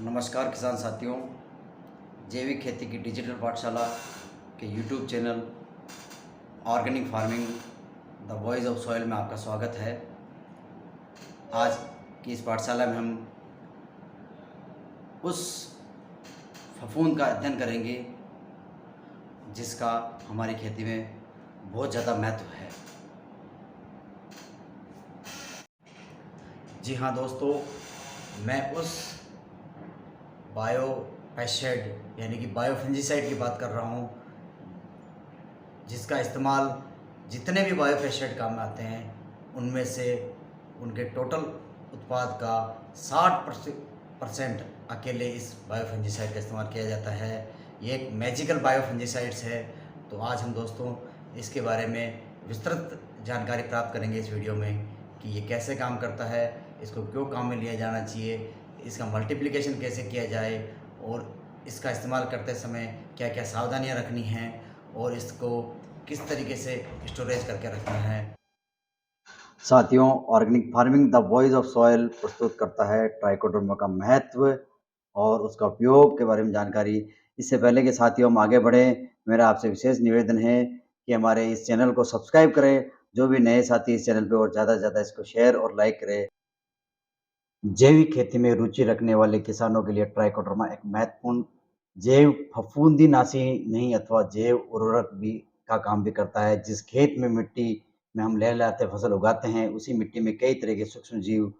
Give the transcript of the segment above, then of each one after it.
नमस्कार किसान साथियों, जैविक खेती की डिजिटल पाठशाला के YouTube channel organic farming the voice of soil में आपका स्वागत है। आज की इस पाठशाला में हम उस फफूंद का अध्ययन करेंगे जिसका हमारी खेती में बहुत ज़्यादा महत्व है। जी हाँ दोस्तों, मैं उस बायो पेस्टिसाइड यानी कि बायोफंजीसाइड की बात कर रहा हूँ जिसका इस्तेमाल जितने भी बायो पेस्टिसाइड काम में आते हैं उनमें से उनके टोटल उत्पाद का 60% अकेले इस बायोफंजीसाइड का इस्तेमाल किया जाता है। ये एक मैजिकल बायोफंजीसाइड्स है। तो आज हम दोस्तों इसके बारे में विस्तृत जानकारी प्राप्त करेंगे इस वीडियो में कि ये कैसे काम करता है, इसको क्यों काम में लिया जाना चाहिए, इसका मल्टीप्लिकेशन कैसे किया जाए और इसका इस्तेमाल करते समय क्या क्या सावधानियां रखनी हैं और इसको किस तरीके से स्टोरेज करके रखना है। साथियों, organic farming the voice of soil प्रस्तुत करता है ट्राइकोडर्मा का महत्व और उसका उपयोग के बारे में जानकारी। इससे पहले कि साथियों हम आगे बढ़ें, मेरा आपसे विशेष निवेदन है कि हमारे इस चैनल को सब्सक्राइब करें। जो भी नए साथी इस चैनल पे और ज़्यादा से ज़्यादा इसको शेयर और लाइक करें। जैविक खेती में रुचि रखने वाले किसानों के लिए ट्राइकोडर्मा एक महत्वपूर्ण जैव फफूंदीनाशी नहीं अथवा जैव उर्वरक भी का काम भी करता है। जिस खेत में मिट्टी में हम लहलहाते फसल उगाते हैं उसी मिट्टी में कई तरह के सूक्ष्म जीव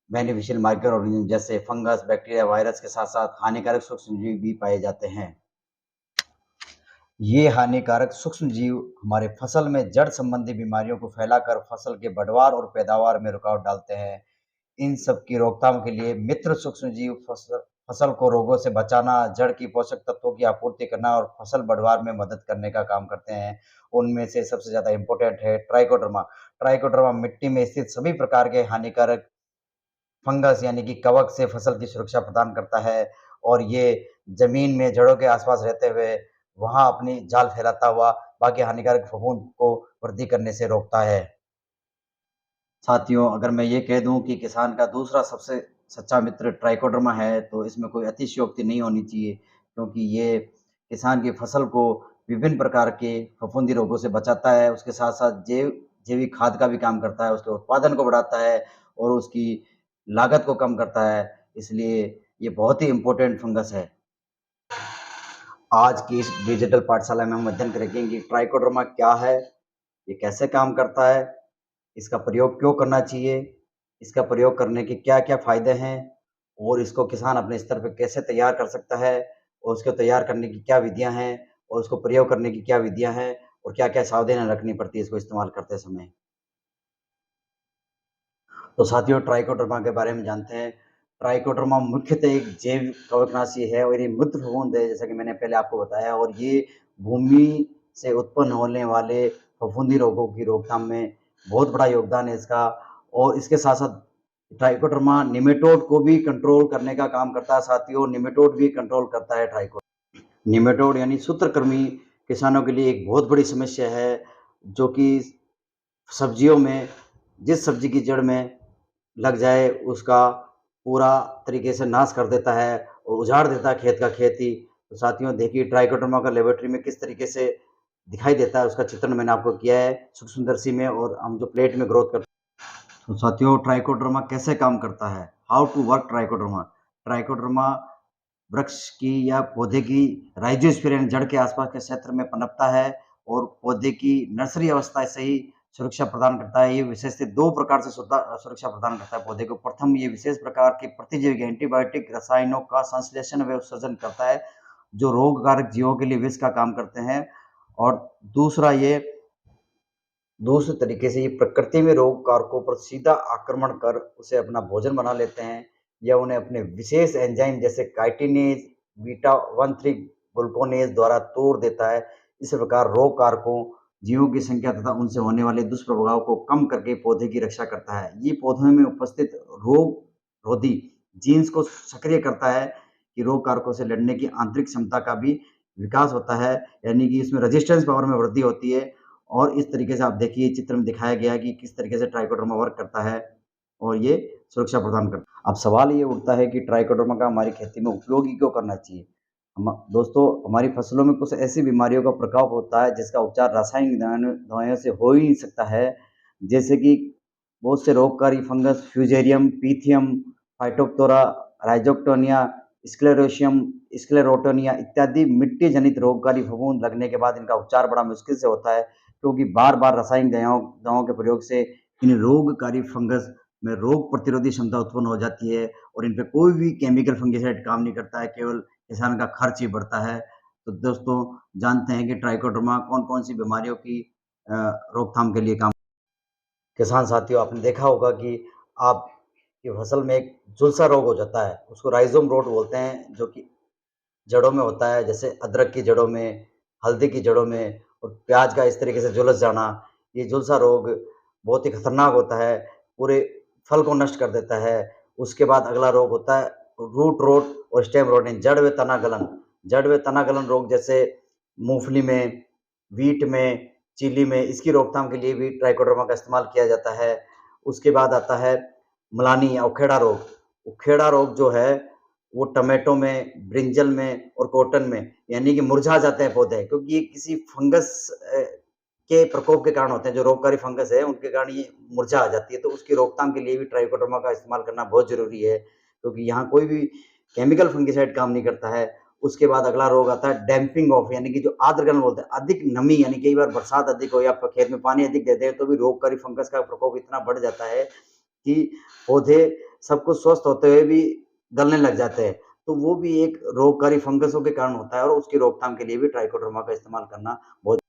बेनिफिशियल माइक्रो ऑर्गेनिज्म जैसे फंगस, बैक्टीरिया, वायरस के साथ साथ हानिकारक सूक्ष्म जीव भी पाए जाते हैं। ये हानिकारक सूक्ष्म जीव हमारे फसल में जड़ संबंधी बीमारियों को फैलाकर फसल के बढ़वार और पैदावार में रुकावट डालते हैं। इन सब की रोकथाम के लिए मित्र सूक्ष्म जीव फसल को रोगों से बचाना, जड़ की पोषक तत्वों की आपूर्ति करना और फसल बढ़वार में मदद करने का काम करते हैं। उनमें से सबसे ज़्यादा इम्पोर्टेंट है ट्राइकोडर्मा। ट्राइकोडर्मा मिट्टी में स्थित सभी प्रकार के हानिकारक फंगस यानी कि कवक से फसल की सुरक्षा प्रदान करता है और ये जमीन में जड़ों के आसपास रहते हुए वहां अपनी जाल फैलाता हुआ बाकी हानिकारक फफूंद को वृद्धि करने से रोकता है। साथियों, अगर मैं ये कह दूं कि किसान का दूसरा सबसे सच्चा मित्र ट्राइकोडर्मा है तो इसमें कोई अतिशयोक्ति नहीं होनी चाहिए, क्योंकि ये किसान की फसल को विभिन्न प्रकार के फफूंदी रोगों से बचाता है। उसके साथ साथ जैविक खाद का भी काम करता है, उसके उत्पादन को बढ़ाता है और उसकी लागत को कम करता है। इसलिए ये बहुत ही इम्पोर्टेंट फंगस है। आज की इस डिजिटल पाठशाला में हम अध्ययन करेंगे कि ट्राइकोडर्मा क्या है, ये कैसे काम करता है, इसका प्रयोग क्यों करना चाहिए, इसका प्रयोग करने के क्या-क्या फ़ायदे हैं और इसको किसान अपने स्तर पे कैसे तैयार कर सकता है और उसको तैयार करने की क्या विधियाँ हैं और उसको प्रयोग करने की क्या विधियाँ हैं और क्या-क्या सावधानियाँ रखनी पड़ती है इसको इस्तेमाल करते समय। तो साथियों, ट्राइकोडर्मा के बारे में जानते हैं। ट्राइकोडर्मा मुख्यतः एक जैव कवकनाशी है और ये मूत्र फफूंद है, जैसा कि मैंने पहले आपको बताया, और ये भूमि से उत्पन्न होने वाले फफूंदी रोगों की रोकथाम में बहुत बड़ा योगदान है इसका। और इसके साथ-साथ ट्राइकोडर्मा निमेटोड को भी कंट्रोल करने का काम करता है साथियों। निमेटोड भी कंट्रोल करता है ट्राइको निमेटोड यानी सूत्रकृमि किसानों के लिए एक बहुत बड़ी समस्या है, जो कि सब्जियों में जिस सब्जी की जड़ में लग जाए उसका पूरा तरीके से नाश कर देता है और उजाड़ देता है खेत का खेत ही। तो साथियों देखिए ट्राइकोडर्मा का लेबोरेटरी में किस तरीके से दिखाई देता है, उसका चित्रण मैंने आपको किया है सूक्ष्मदर्शी में और हम जो प्लेट में ग्रोथ करते हैं। तो साथियों ट्राइकोडर्मा कैसे काम करता है, how to work trichoderma. Trichoderma वृक्ष की या पौधे की राइजोस्पियर जड़ के आसपास के क्षेत्र में पनपता है और पौधे की नर्सरी अवस्था से ही सुरक्षा प्रदान करता है। ये विशेषतः दो प्रकार से सुरक्षा प्रदान करता है पौधे को। प्रथम, ये विशेष प्रकार के प्रतिजैविक एंटीबायोटिक रसायनों का संश्लेषण व उत्सर्जन करता है जो रोगकारक जीवों के लिए विष का काम करते हैं। और दूसरा, ये दूसरे तरीके से ये प्रकृति में रोग कारकों पर सीधा आक्रमण कर उसे अपना भोजन बना लेते हैं या उन्हें अपने विशेष एंजाइम जैसे काइटिनेज, बीटा 13 ग्लूकोनेज द्वारा तोड़ देता है। इस प्रकार रोग कारकों, जीवों की संख्या तथा उनसे होने वाले दुष्प्रभाव को कम करके पौधे की रक्षा करता है। ये पौधों में उपस्थित रोग रोधी जीन्स को सक्रिय करता है कि रोग कारकों से लड़ने की आंतरिक क्षमता का भी विकास होता है, यानी कि इसमें रेजिस्टेंस पावर में वृद्धि होती है। और इस तरीके से आप देखिए चित्र में दिखाया गया है कि किस तरीके से ट्राइकोडर्मा वर्क करता है और ये सुरक्षा प्रदान करता है। अब सवाल ये उठता है कि ट्राइकोडर्मा का हमारी खेती में उपयोग ही क्यों करना चाहिए? हम दोस्तों, हमारी फसलों में कुछ ऐसी बीमारियों का प्रकोप होता है जिसका उपचार रासायनिक दवाइयों से हो ही नहीं सकता है। जैसे कि बहुत से रोगकारी fungus Fusarium, Pythium, Phytophthora, Rhizoctonia, Sclerotium Sclerotinia इत्यादि मिट्टी जनित रोगकारी फफूंद लगने के बाद इनका उपचार बड़ा मुश्किल से होता है, क्योंकि बार-बार रासायनिक दवाओं दवाओं के प्रयोग से इन रोगकारी फंगस में रोग प्रतिरोधी क्षमता उत्पन्न हो जाती है और इन पे कोई भी केमिकल फंगिसाइड काम नहीं करता है, केवल किसान का खर्च ही बढ़ता है। तो दोस्तों, जानते हैं कि ट्राइकोडर्मा कौन-कौन सी बीमारियों की अ, रोकथाम के लिए काम। किसान साथियों, आपने देखा होगा कि आपकी फसल में एक झुलसा रोग हो जाता है, उसको राइज़ोम रोट बोलते हैं, जो कि जड़ों में होता है, जैसे अदरक की जड़ों में, हल्दी की जड़ों में और प्याज का इस तरीके से झुलस जाना। ये झुलसा रोग बहुत ही खतरनाक होता है, पूरे फल को नष्ट कर देता है। उसके बाद अगला रोग होता है रूट रोट और स्टेम रोट यानी जड़ व तना गलन। जड़ व तना गलन रोग जैसे मूँगफली में, व्हीट में, चिली में, इसकी रोकथाम के लिए भी ट्राइकोडर्मा का इस्तेमाल किया जाता है। उसके बाद आता है मलानी या उखेड़ा रोग। उखेड़ा रोग जो है वो टमाटो में, ब्रिंजल में और कॉटन में यानी कि मुरझा जाते हैं पौधे, क्योंकि ये किसी फंगस के प्रकोप के कारण होते हैं, जो रोगकारी फंगस है उनके कारण ये मुरझा आ जाती है। तो उसकी रोकथाम के लिए भी ट्राइकोडर्मा का इस्तेमाल करना बहुत ज़रूरी है, क्योंकि यहाँ कोई भी केमिकल फंगिसाइड काम नहीं करता है। उसके बाद अगला रोग आता है डैम्पिंग ऑफ यानी कि जो आर्द्र गलन बोलते हैं, अधिक नमी यानी कई बार बरसात अधिक हो या खेत में पानी अधिक दे दें तो भी रोगकारी फंगस का प्रकोप इतना बढ़ जाता है कि पौधे सब कुछ स्वस्थ होते हुए भी गलने लग जाते हैं। तो वो भी एक रोगकारी फंगसों के कारण होता है और उसकी रोकथाम के लिए भी ट्राइकोडर्मा का इस्तेमाल करना बहुत।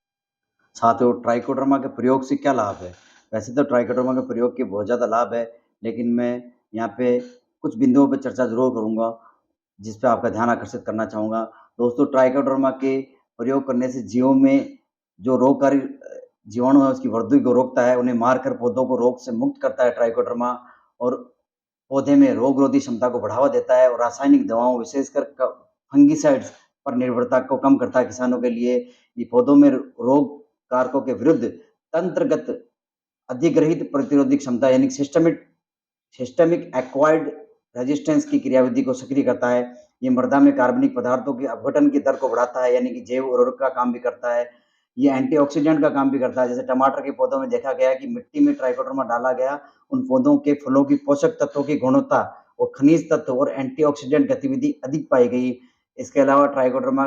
साथियों, ट्राइकोडर्मा के प्रयोग से क्या लाभ है? वैसे तो ट्राइकोडर्मा के प्रयोग के बहुत ज़्यादा लाभ है, लेकिन मैं यहाँ पे कुछ बिंदुओं पे चर्चा ज़रूर करूँगा, जिस पे आपका ध्यान आकर्षित करना चाहूँगा। दोस्तों, ट्राइकोडर्मा के प्रयोग करने से जीवों में जो रोगकारी जीवाणु है उसकी वृद्धि को रोकता है, उन्हें मारकर पौधों को रोग से मुक्त करता है ट्राइकोडर्मा और पौधे में रोग-रोधी क्षमता को बढ़ावा देता है और रासायनिक दवाओं विशेषकर क फंगिसाइड्स पर निर्भरता को कम करता है किसानों के लिए। ये पौधों में रोग कारकों के विरुद्ध तंत्रगत अधिग्रहित प्रतिरोधी क्षमता यानी सिस्टमिक एक्वायर्ड रेजिस्टेंस की क्रियाविधि को सक्रिय करता है। ये मृदा में कार्बनिक पदार्थों के अपघटन की दर को बढ़ाता है यानी कि जैव उर्वरक का काम भी करता है। ये एंटीऑक्सीडेंट का काम भी करता है। जैसे टमाटर के पौधों में देखा गया है कि मिट्टी में ट्राइकोडर्मा डाला गया, उन पौधों के फलों की पोषक तत्वों की गुणवत्ता और खनिज तत्व और एंटीऑक्सीडेंट गतिविधि अधिक पाई गई। इसके अलावा ट्राइकोडर्मा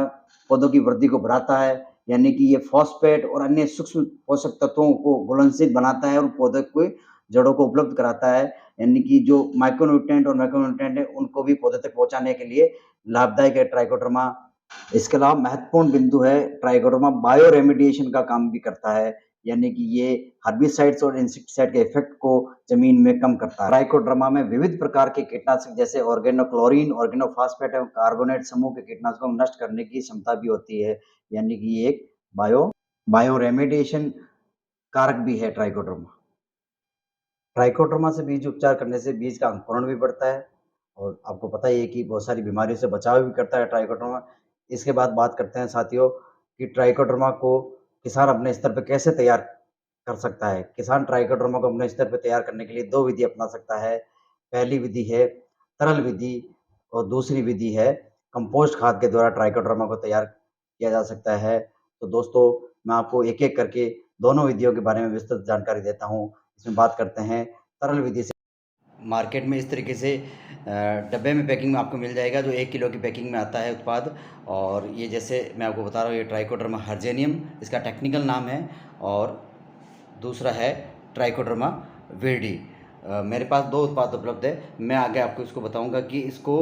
पौधों की वृद्धि को बढ़ाता है, यानी कि ये फॉस्फेट और अन्य सूक्ष्म पोषक तत्वों को घुलनशील बनाता है और पौधे को जड़ों को उपलब्ध कराता है, यानी कि जो माइक्रोन्यूट्रिएंट और मैक्रोन्यूट्रिएंट है उनको भी पौधे तक पहुँचाने के लिए लाभदायक है ट्राइकोडर्मा। इसके अलावा महत्वपूर्ण बिंदु है ट्राइकोडर्मा बायो रेमेडिएशन का काम भी करता है, यानी कि ये हर्बिसाइड्स और इंसेक्टिसाइड के इफेक्ट को जमीन में कम करता है। ट्राइकोडर्मा में विविध प्रकार के कीटनाशक जैसे ऑर्गेनोक्लोरीन, ऑर्गेनोफॉस्फेट एवं कार्बोनेट समूह के कीटनाशकों को नष्ट करने की क्षमता भी होती है, यानी कि ये एक बायो बायो रेमेडिएशन कारक भी है ट्राइकोडर्मा। ट्राइकोडर्मा से बीज उपचार करने से बीज का अंकुरण भी बढ़ता है और आपको पता ही है कि बहुत सारी बीमारियों से बचाव भी करता है ट्राइकोडर्मा। इसके बाद बात करते हैं साथियों कि ट्राइकोडर्मा को किसान अपने स्तर पे कैसे तैयार कर सकता है। किसान ट्राइकोडर्मा को अपने स्तर पे तैयार करने के लिए 2 विधि अपना सकता है। पहली विधि है तरल विधि और दूसरी विधि है कंपोस्ट खाद के द्वारा ट्राइकोडर्मा को तैयार किया जा सकता है। तो दोस्तों, मैं आपको एक-एक करके दोनों विधियों के बारे में विस्तृत जानकारी देता हूँ। इसमें बात करते हैं तरल विधि से। मार्केट में इस तरीके से डब्बे में पैकिंग में आपको मिल जाएगा, जो 1 किलो की पैकिंग में आता है उत्पाद। और ये जैसे मैं आपको बता रहा हूँ, ये ट्राइकोडर्मा हर्जेनियम इसका टेक्निकल नाम है और दूसरा है ट्राइकोडर्मा विरिडी। मेरे पास 2 उत्पाद उपलब्ध है। मैं आगे आपको इसको बताऊंगा कि इसको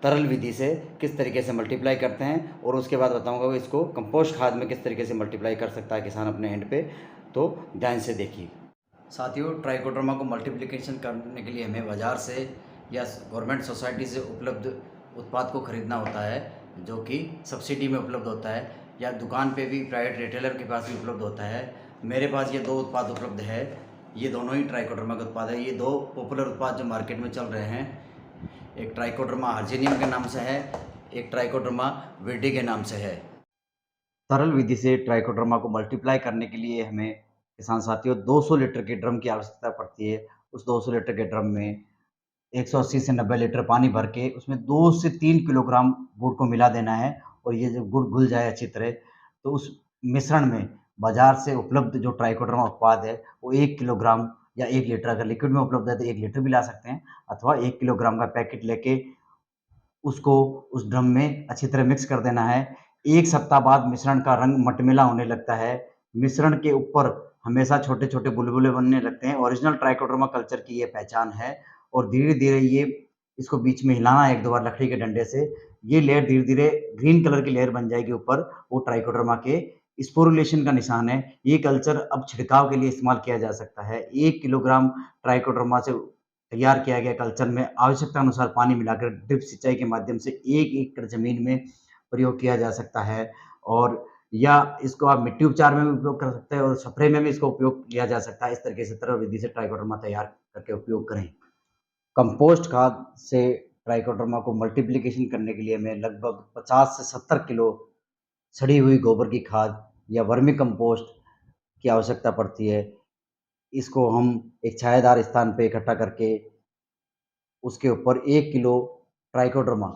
तरल विधि से किस तरीके से मल्टीप्लाई करते हैं और उसके बाद बताऊंगा कि इसको कंपोस्ट खाद में किस तरीके से मल्टीप्लाई कर सकता है किसान अपने एंड पे। तो ध्यान से देखिए साथियों, ट्राइकोडर्मा को मल्टीप्लिकेशन करने के लिए हमें बाज़ार से या गवर्नमेंट सोसाइटी से उपलब्ध उत्पाद को खरीदना होता है, जो कि सब्सिडी में उपलब्ध होता है, या दुकान पे भी प्राइवेट रिटेलर के पास भी उपलब्ध होता है। मेरे पास ये 2 उत्पाद उपलब्ध है। ये दोनों ही ट्राइकोडर्मा के उत्पाद है। ये 2 पॉपुलर उत्पाद जो मार्केट में चल रहे हैं, एक ट्राइकोडर्मा हर्जेनियम के नाम से है, एक ट्राइकोडर्मा विरिडी के नाम से है। तरल विधि से ट्राइकोडर्मा को मल्टीप्लाई करने के लिए हमें किसान साथियों 200 लीटर के ड्रम की आवश्यकता पड़ती है। उस 200 लीटर के ड्रम में 180 से 90 लीटर पानी भर के उसमें 2 से 3 किलोग्राम गुड़ को मिला देना है और ये जब गुड़ घुल जाए अच्छी तरह, तो उस मिश्रण में बाज़ार से उपलब्ध जो ट्राइकोडर्मा उत्पाद है, वो 1 किलोग्राम या 1 लीटर, अगर लिक्विड में उपलब्ध है तो 1 लीटर भी ला सकते हैं, अथवा 1 किलोग्राम का पैकेट लेके उसको उस ड्रम में अच्छी तरह मिक्स कर देना है। 1 सप्ताह बाद मिश्रण का रंग मटमैला होने लगता है। मिश्रण के ऊपर हमेशा छोटे-छोटे बुलबुले बनने लगते हैं। ओरिजिनल ट्राइकोडर्मा कल्चर की ये पहचान है और धीरे-धीरे ये इसको बीच में हिलाना है 1-2 बार लकड़ी के डंडे से। ये लेयर धीरे-धीरे ग्रीन कलर की लेयर बन जाएगी ऊपर, वो ट्राइकोडर्मा के स्पोरुलेशन का निशान है। ये कल्चर अब छिड़काव के लिए इस्तेमाल किया जा सकता है। 1 किलोग्राम ट्राइकोडर्मा से तैयार किया गया कल्चर में आवश्यकता अनुसार पानी मिलाकर ड्रिप सिंचाई के माध्यम से 1 एकड़ ज़मीन में प्रयोग किया जा सकता है और या इसको आप मिट्टी उपचार में भी उपयोग कर सकते हैं और स्प्रे में भी इसका उपयोग किया जा सकता है। इस तरीके से तरल विधि से ट्राइकोडर्मा तैयार करके उपयोग करें। कंपोस्ट खाद से ट्राइकोडर्मा को मल्टीप्लिकेशन करने के लिए हमें लगभग 50 से 70 किलो सड़ी हुई गोबर की खाद या वर्मी कंपोस्ट की आवश्यकता पड़ती है। इसको हम एक छायादार स्थान पे इकट्ठा करके उसके ऊपर 1 किलो ट्राइकोडर्मा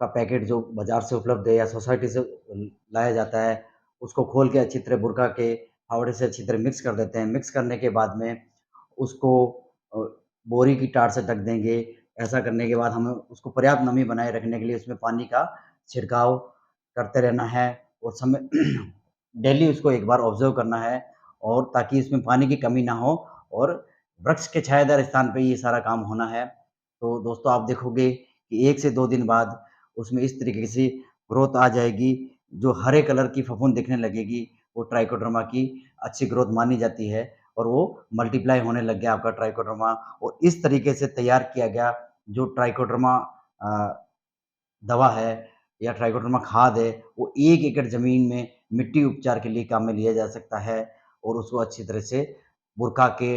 का पैकेट जो बाज़ार से उपलब्ध है या सोसाइटी से लाया जाता है, उसको खोल के अच्छी तरह बुरका के फावड़े से अच्छी तरह मिक्स कर देते हैं। मिक्स करने के बाद में उसको अ, बोरी की टाट से ढक देंगे। ऐसा करने के बाद हमें उसको पर्याप्त नमी बनाए रखने के लिए उसमें पानी का छिड़काव करते रहना है और समय डेली उसको एक बार ऑब्ज़र्व करना है और ताकि इसमें पानी की कमी ना हो और वृक्ष के छायादार स्थान पे ये सारा काम होना है। तो दोस्तों आप देखोगे कि 1 से 2 दिन बाद उसमें इस तरीके से ग्रोथ आ जाएगी, जो हरे कलर की फफूंद दिखने लगेगी, वो ट्राइकोडर्मा की अच्छी ग्रोथ मानी जाती है और वो मल्टीप्लाई होने लग गया आपका ट्राइकोडर्मा और इस तरीके से तैयार किया गया जो ट्राइकोडर्मा अ, दवा है या ट्राइकोडर्मा खाद है, वो 1 एकड़ ज़मीन में मिट्टी उपचार के लिए काम में लिया जा सकता है और उसको अच्छी तरह से बुरका के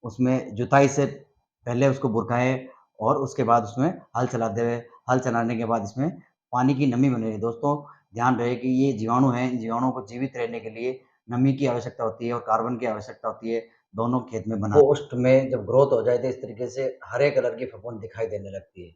उसमें जुताई से पहले उसको बुरकाएँ और उसके बाद उसमें हल चलाते हुए हल चलाने के बाद इसमें पानी की नमी बनी रहे। दोस्तों ध्यान रहे कि ये जीवाणु हैं, इन जीवाणुओं को जीवित रहने के लिए नमी की आवश्यकता होती है और कार्बन की आवश्यकता होती है, दोनों खेत में बना पोस्ट में जब ग्रोथ हो जाए तो इस तरीके से हरे कलर की फफूंद दिखाई देने लगती है।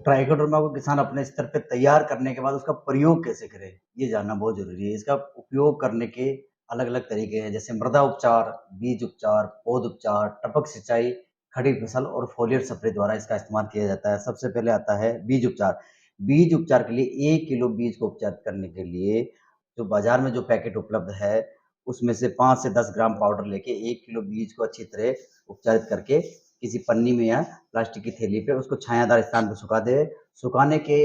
ट्राइकोडर्मा को किसान अपने स्तर पे तैयार करने के बाद उसका प्रयोग कैसे करे, ये जानना बहुत ज़रूरी है। इसका उपयोग करने के अलग-अलग तरीके हैं, जैसे मृदा उपचार, बीज उपचार, पौध उपचार, टपक सिंचाई, खड़ी फसल और फोलियर स्प्रे द्वारा इसका इस्तेमाल किया जाता है। सबसे पहले आता है बीज उपचार। बीज उपचार के लिए 1 किलो बीज को उपचारित करने के लिए जो बाज़ार में जो पैकेट उपलब्ध है, उसमें से 5 से 10 ग्राम पाउडर लेके 1 किलो बीज को अच्छी तरह उपचारित करके किसी पन्नी में या प्लास्टिक की थैली पे उसको छायादार स्थान पे सुखा दें। सुखाने के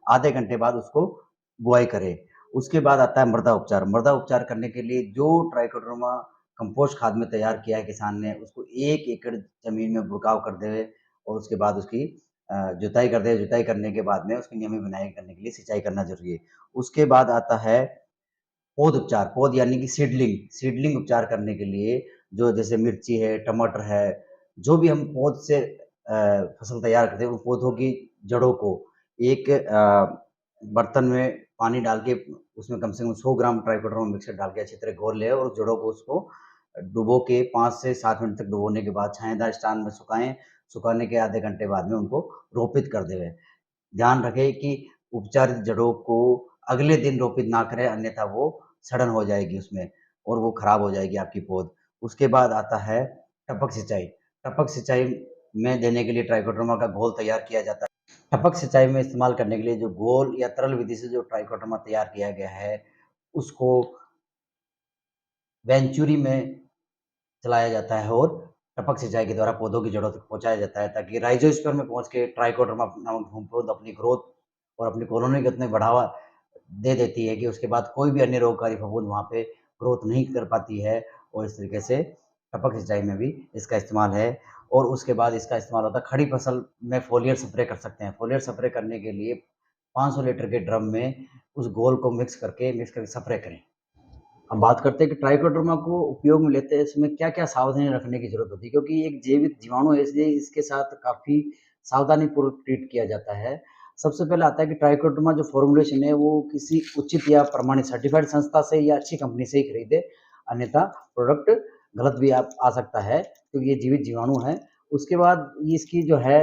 आधे घंटे बाद उसको बुआई करें। उसके बाद आता है मृदा उपचार। मृदा उपचार करने के लिए जो ट्राइकोडर्मा कंपोस्ट खाद में तैयार किया है किसान ने, उसको 1 एकड़ ज़मीन में बुरकाव कर दें और उसके बाद उसकी जुताई कर दें। जुताई करने के बाद में उसकी नमी बनाई करने के लिए सिंचाई करना ज़रूरी है। उसके बाद आता है पौध उपचार। पौध यानी कि सीडलिंग। सीडलिंग उपचार करने के लिए जो जैसे मिर्ची है, टमाटर है, जो भी हम पौध से फसल तैयार करते हैं, उन पौधों की जड़ों को एक बर्तन में पानी डाल के उसमें कम से कम 100 ग्राम ट्राइकोडर्मा मिक्सचर डाल के अच्छी तरह घोल लें और उस जड़ों को उसको डुबो के 5 से 7 मिनट तक डुबोने के बाद छायादार स्थान में सुखाएँ। सुखाने के आधे घंटे बाद में उनको रोपित कर दें। ध्यान रखें कि उपचारित जड़ों को अगले दिन रोपित ना करें, अन्यथा वो सड़न हो जाएगी उसमें और वो खराब हो जाएगी आपकी पौध। उसके बाद आता है टपक सिंचाई। टपक सिंचाई में देने के लिए ट्राइकोडर्मा का घोल तैयार किया जाता है। टपक सिंचाई में इस्तेमाल करने के लिए जो घोल या तरल विधि से जो ट्राइकोडर्मा तैयार किया गया है, उसको वेंचुरी में चलाया जाता है और टपक सिंचाई के द्वारा पौधों की जड़ों तक पहुँचाया जाता है ताकि राइज़ोस्पर्म में पहुँच के ट्राइकोडर्मा नामक फफूंद अपनी ग्रोथ और अपनी कॉलोनी को इतना बढ़ावा दे देती है कि उसके बाद कोई भी अन्य रोगकारी फफूंद वहाँ पे ग्रोथ नहीं कर पाती है और इस तरीके से टपक सिंचाई में भी इसका इस्तेमाल है और उसके बाद इसका इस्तेमाल होता है खड़ी फसल में फोलियर स्प्रे कर सकते हैं। फोलियर स्प्रे करने के लिए 500 लीटर के ड्रम में उस घोल को मिक्स करके स्प्रे करें। हम बात करते हैं कि ट्राइकोडर्मा को उपयोग में लेते हैं, इसमें क्या-क्या सावधानी रखने की ज़रूरत होती है क्योंकि ये एक जैविक जीवाणु है इसलिए इसके साथ काफ़ी सावधानीपूर्वक ट्रीट किया जाता है। सबसे पहले आता है कि ट्राइकोडर्मा जो फ़ॉर्मूलेशन है वो किसी उचित या प्रमाणित सर्टिफ़ाइड संस्था से या अच्छी कंपनी से ही खरीदें, अन्यथा प्रोडक्ट गलत भी आ सकता है क्योंकि ये जीवित जीवाणु है उसके बाद ये इसकी जो है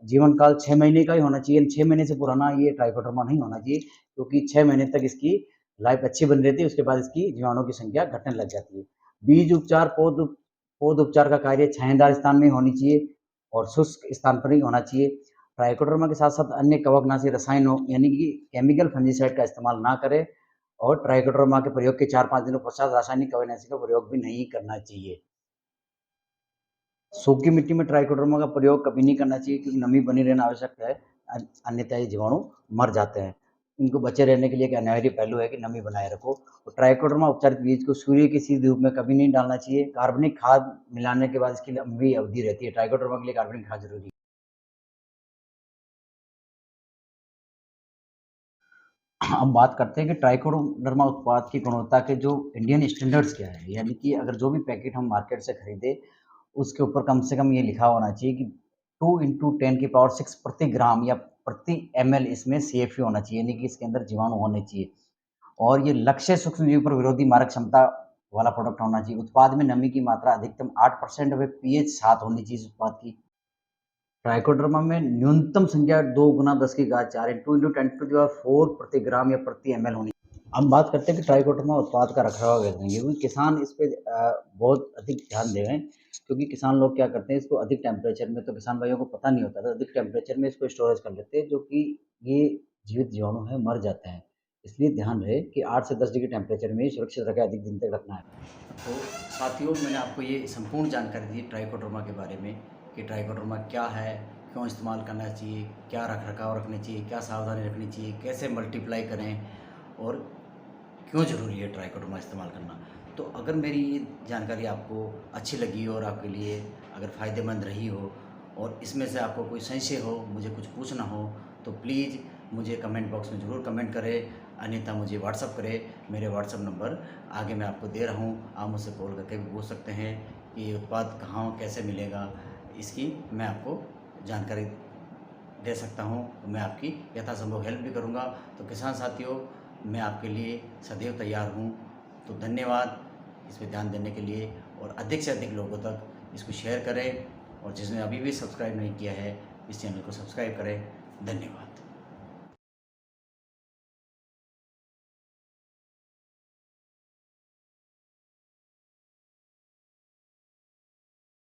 जीवन काल 6 महीने का ही होना चाहिए, 6 महीने से पुराना ये ट्राइकोडर्मा नहीं होना चाहिए, क्योंकि 6 महीने तक इसकी लाइफ अच्छी बनी रहती है, उसके बाद इसकी जीवाणुओं की संख्या घटने लग जाती है। बीज उपचार, पौध उपचार का कार्य छायादार स्थान में होनी चाहिए और शुष्क स्थान पर ही होना चाहिए। ट्राइकोडर्मा के साथ-साथ अन्य कवकनाशी रसायनों यानी कि केमिकल फंजीसाइड का इस्तेमाल ना करें और ट्राइकोडर्मा के प्रयोग के 4-5 दिनों पश्चात रासायनिक कवकनाशी का प्रयोग भी नहीं करना चाहिए। सूखी मिट्टी में ट्राइकोडर्मा का प्रयोग कभी नहीं करना चाहिए, क्योंकि नमी बनी रहना आवश्यक है, अन्यथा ये जीवाणु मर जाते हैं। इनको बचे रहने के लिए एक अनिवार्य पहलू है कि नमी बनाए रखो। और ट्राइकोडर्मा उपचारित बीज को सूर्य की सीधी धूप में कभी नहीं डालना चाहिए। कार्बनिक खाद मिलाने के बाद इसकी लंबी अवधि रहती है। ट्राइकोडर्मा के लिए कार्बनिक खाद जरूरी है। हम बात करते हैं कि ट्राइकोडर्मा उत्पाद की गुणवत्ता के जो इंडियन स्टैंडर्ड्स क्या है, यानी कि अगर जो भी पैकेट हम मार्केट से खरीदे उसके ऊपर कम से कम ये लिखा होना चाहिए कि 2 इंटू 10 की पावर 6 प्रति ग्राम या प्रति ml इसमें CFU होना चाहिए, यानी कि इसके अंदर जीवाणु होने चाहिए। और ये लक्ष्य सूक्ष्मजीव पर विरोधी मारक क्षमता वाला प्रोडक्ट होना चाहिए। उत्पाद में नमी की मात्रा अधिकतम 8% व pH 7 होनी चाहिए इस उत्पाद की। ट्राइकोडर्मा में न्यूनतम संख्या 2 गुना 10 की घात 4 इंटू 10 टू द पावर 4 प्रति ग्राम या प्रति ml होनी। हम बात करते हैं कि ट्राइकोडर्मा उत्पाद का रखरखाव कैसे करेंगे, क्योंकि किसान इस पे बहुत अधिक ध्यान दे रहे हैं, क्योंकि किसान लोग क्या करते हैं, इसको अधिक टेम्परेचर में, तो किसान भाइयों को पता नहीं होता था, अधिक टेम्परेचर में इसको स्टोरेज कर लेते हैं, जो कि ये जीवित जीवाणु है मर जाते हैं। इसलिए ध्यान रहे कि 8 से 10 डिग्री टेम्परेचर में ही सुरक्षित रखें, अधिक दिन तक रखना है। तो साथियों, मैंने आपको ये संपूर्ण जानकारी दी ट्राइकोडर्मा के बारे में कि ट्राइकोडर्मा क्या है, क्यों इस्तेमाल करना चाहिए, क्या रखरखाव रखनी चाहिए, क्या सावधानी रखनी चाहिए, कैसे मल्टीप्लाई करें और क्यों ज़रूरी है ट्राइकोडर्मा इस्तेमाल करना। तो अगर मेरी ये जानकारी आपको अच्छी लगी और आपके लिए अगर फ़ायदेमंद रही हो और इसमें से आपको कोई संशय हो, मुझे कुछ पूछना हो, तो प्लीज़ मुझे कमेंट बॉक्स में ज़रूर कमेंट करें, अन्यथा मुझे व्हाट्सअप करें। मेरे व्हाट्सअप नंबर आगे मैं आपको दे रहा हूँ, आप मुझसे कॉल करके भी पूछ सकते हैं कि ये उत्पाद कहाँ कैसे मिलेगा, इसकी मैं आपको जानकारी दे सकता हूँ। मैं आपकी यथासंभव हेल्प भी करूँगा। तो किसान साथियों, मैं आपके लिए सदैव तैयार हूँ। तो धन्यवाद इस पे ध्यान देने के लिए, और अधिक से अधिक लोगों तक इसको शेयर करें, और जिसने अभी भी सब्सक्राइब नहीं किया है इस चैनल को सब्सक्राइब करें। धन्यवाद।